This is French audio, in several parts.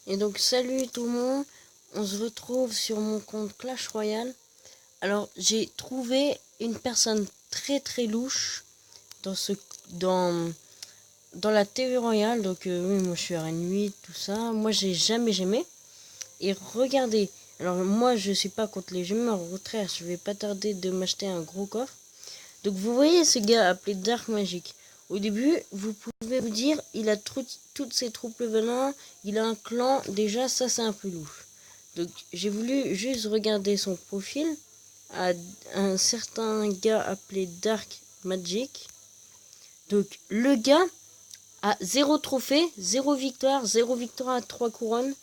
Et donc salut tout le monde, on se retrouve sur mon compte Clash Royale. Alors j'ai trouvé une personne très louche dans dans la TV Royale. Donc oui, moi je suis RN8, tout ça. Moi j'ai jamais gemé. Et regardez, alors moi je suis pas contre les gemmes, au contraire, je vais pas tarder de m'acheter un gros coffre. Donc vous voyez ce gars appelé Dark Magic. Au début, vous pouvez vous dire, il a toutes ses troupes level 1, il a un clan, déjà ça c'est un peu louche. Donc j'ai voulu juste regarder son profil à un certain gars appelé Dark Magic. Donc le gars a 0 trophée, 0 victoire à 3 couronnes.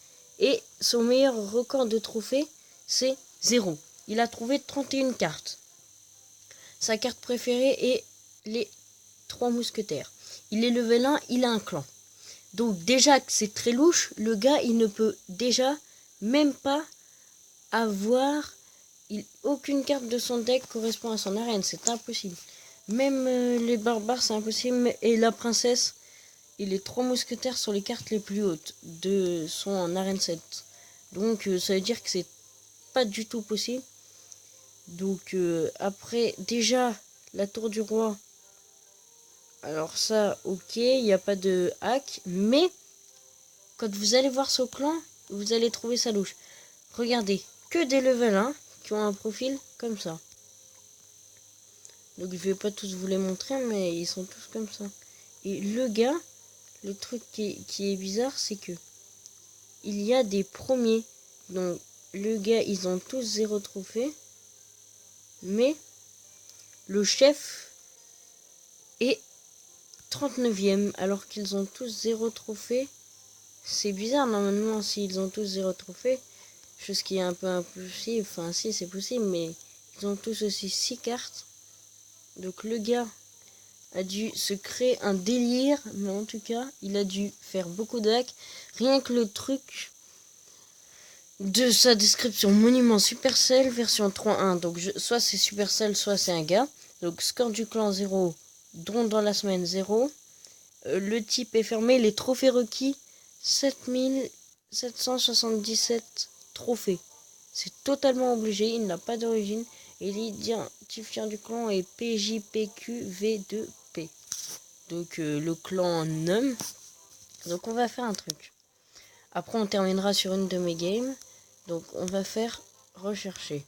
Et son meilleur record de trophée, c'est 0. Il a trouvé 31 cartes. Sa carte préférée est les 3 mousquetaires. Il est level 1, il a un clan. Donc déjà que c'est très louche, le gars il ne peut déjà même pas avoir... aucune carte de son deck correspond à son arène, c'est impossible. Même les barbares c'est impossible. Et la princesse et les 3 mousquetaires sont les cartes les plus hautes de son arène 7. Donc ça veut dire que c'est pas du tout possible. Donc après déjà la tour du roi. Alors ça ok, il n'y a pas de hack. Mais quand vous allez voir ce clan, vous allez trouver ça louche. Regardez, que des level 1 qui ont un profil comme ça. Donc je vais pas tous vous les montrer, mais ils sont tous comme ça. Et le gars, le truc qui est bizarre, c'est que il y a des premiers. Donc le gars, ils ont tous 0 trophée. Mais le chef est 39e alors qu'ils ont tous 0 trophée. C'est bizarre normalement s'ils ont tous 0 trophée. Chose qui est un peu impossible. Enfin si c'est possible, mais ils ont tous aussi 6 cartes. Donc le gars a dû se créer un délire, mais en tout cas, il a dû faire beaucoup de hacks. Rien que le truc de sa description, monument Supercell version 3.1. Donc soit c'est Supercell, soit c'est un gars. Donc score du clan 0, don dans la semaine 0. Le type est fermé, les trophées requis 7777 trophées. C'est totalement obligé, il n'a pas d'origine. Et l'identifiant du clan est PJPQV2P. Donc le clan Num. Donc on va faire un truc. Après on terminera sur une de mes games. Donc on va faire rechercher.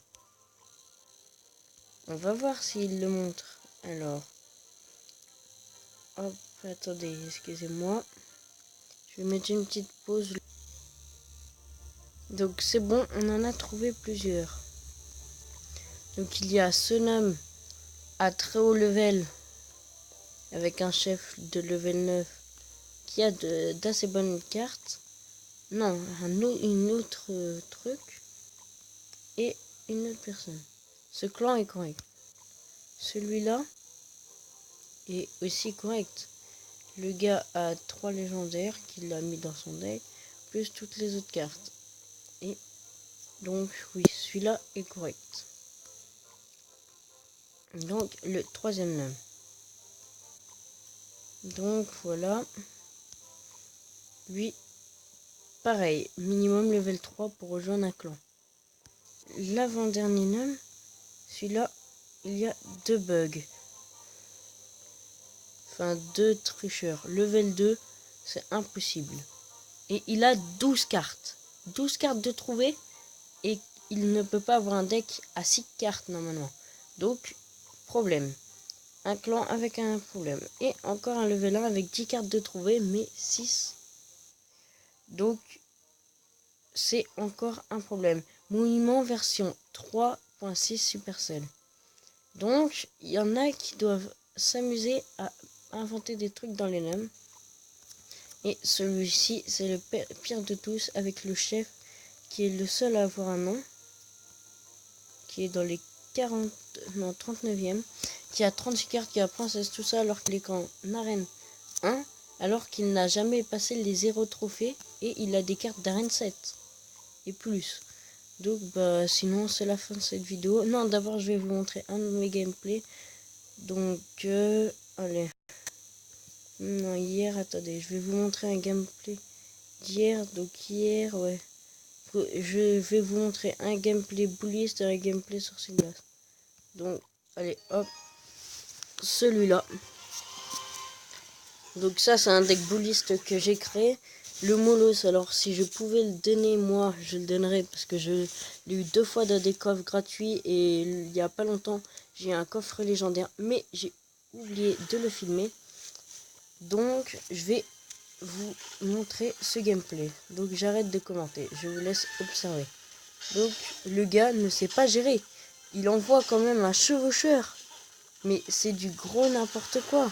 On va voir s'il le montre. Alors. Hop, attendez, excusez-moi. Je vais mettre une petite pause. Donc c'est bon, on en a trouvé plusieurs. Donc il y a ce Num à très haut level. Avec un chef de level 9. Qui a d'assez bonnes cartes. Non, une autre truc. Et une autre personne. Ce clan est correct. Celui-là est aussi correct. Le gars a 3 légendaires qu'il a mis dans son deck, plus toutes les autres cartes. Et donc oui, celui-là est correct. Donc le troisième nom. Donc voilà. Lui, pareil, minimum level 3 pour rejoindre un clan. L'avant-dernier nom, celui-là, il y a 2 bugs. Enfin, 2 tricheurs. Level 2, c'est impossible. Et il a 12 cartes. 12 cartes de trouver. Et il ne peut pas avoir un deck à 6 cartes normalement. Donc, problème. Un clan avec un problème. Et encore un level 1 avec 10 cartes de trouver, mais 6. Donc, c'est encore un problème. Monument version 3.6 Supercell. Donc, il y en a qui doivent s'amuser à inventer des trucs dans les noms. Et celui-ci, c'est le pire de tous, avec le chef qui est le seul à avoir un nom. Qui est dans les 39e. Qui a 36 cartes, qui a princesse, tout ça, alors qu'il est qu'en arène 1. Alors qu'il n'a jamais passé les 0 trophées. Et il a des cartes d'arène 7. Et plus. Donc, bah, sinon, c'est la fin de cette vidéo. Non, d'abord, je vais vous montrer un de mes gameplays. Donc, allez. Non, hier, attendez, je vais vous montrer un gameplay d'hier. Donc hier, ouais. Je vais vous montrer un gameplay bouliste et un gameplay sorcier de glace. Donc, allez, hop. Celui-là. Donc ça, c'est un deck bouliste que j'ai créé. Le Molos, alors si je pouvais le donner, moi, je le donnerais parce que je l'ai eu 2 fois dans des coffres gratuits et il y a pas longtemps, j'ai un coffre légendaire, mais j'ai oublié de le filmer. Donc, je vais vous montrer ce gameplay. Donc, j'arrête de commenter, je vous laisse observer. Donc, le gars ne sait pas gérer. Il envoie quand même un chevaucheur. Mais c'est du gros n'importe quoi.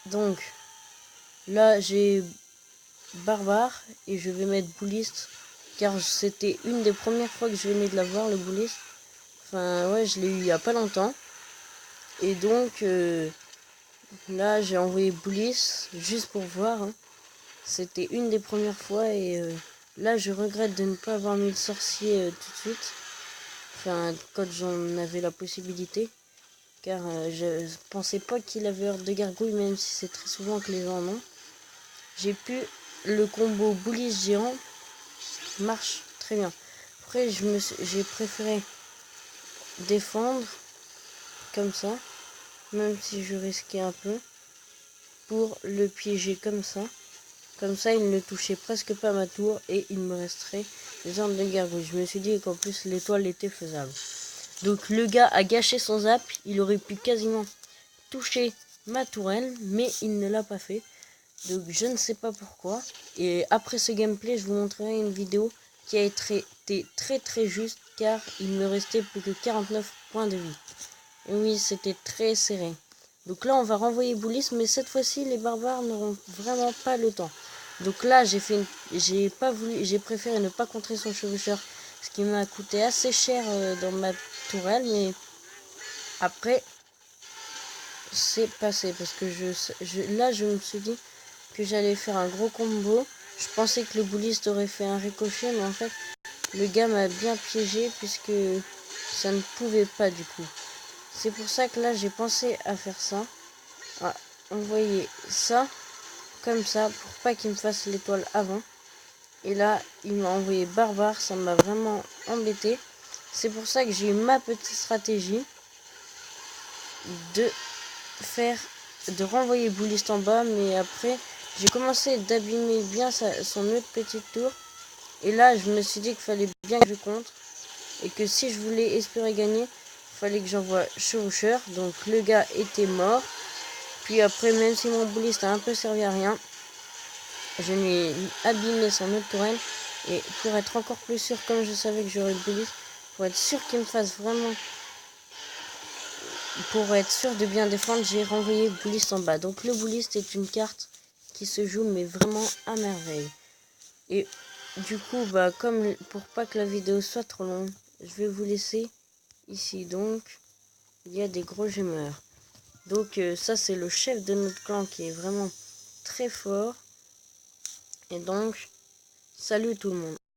Donc, là, j'ai barbare et je vais mettre bouliste. Car c'était une des premières fois que je venais de l'avoir, le bouliste. Enfin, ouais, je l'ai eu il y a pas longtemps. Et donc, là, j'ai envoyé bouliste juste pour voir. Hein. C'était une des premières fois et là, je regrette de ne pas avoir mis le sorcier tout de suite. Enfin, quand j'en avais la possibilité. Car je pensais pas qu'il avait heure de gargouille, même si c'est très souvent que les gens en ont. J'ai pu le combo bouliste géant marche très bien. Après, j'ai préféré défendre comme ça, même si je risquais un peu, pour le piéger comme ça. Comme ça, il ne touchait presque pas ma tour et il me resterait des armes de gargouille. Je me suis dit qu'en plus l'étoile était faisable. Donc le gars a gâché son zap, il aurait pu quasiment toucher ma tourelle, mais il ne l'a pas fait. Donc je ne sais pas pourquoi. Et après ce gameplay, je vous montrerai une vidéo qui a été très juste, car il me restait plus que 49 points de vie. Et oui, c'était très serré. Donc là, on va renvoyer Boulis, mais cette fois-ci, les barbares n'auront vraiment pas le temps. Donc là, j'ai préféré ne pas contrer son chevaucheur, ce qui m'a coûté assez cher dans ma tourelle, mais après, c'est passé parce que là, je me suis dit que j'allais faire un gros combo. Je pensais que le bouliste aurait fait un ricochet, mais en fait, le gars m'a bien piégé puisque ça ne pouvait pas du coup. C'est pour ça que là, j'ai pensé à faire ça. À envoyer ça comme ça pour pas qu'il me fasse l'étoile avant. Et là, il m'a envoyé barbare, ça m'a vraiment embêté. C'est pour ça que j'ai eu ma petite stratégie de renvoyer bouliste en bas, mais après j'ai commencé d'abîmer bien son autre petite tour, et là je me suis dit qu'il fallait bien que je contre, et que si je voulais espérer gagner, il fallait que j'envoie chevaucheur. Donc le gars était mort, puis après, même si mon bouliste a un peu servi à rien, je lui ai abîmé son autre tourelle, et pour être encore plus sûr, comme je savais que j'aurais le bouliste, pour être sûr qu'il me fasse vraiment, pour être sûr de bien défendre, j'ai renvoyé bouliste en bas. Donc le bouliste est une carte qui se joue mais vraiment à merveille. Et du coup, bah, comme pour pas que la vidéo soit trop longue, je vais vous laisser ici. Donc il y a des gros gemeurs. Donc ça, c'est le chef de notre clan qui est vraiment très fort. Et donc, salut tout le monde.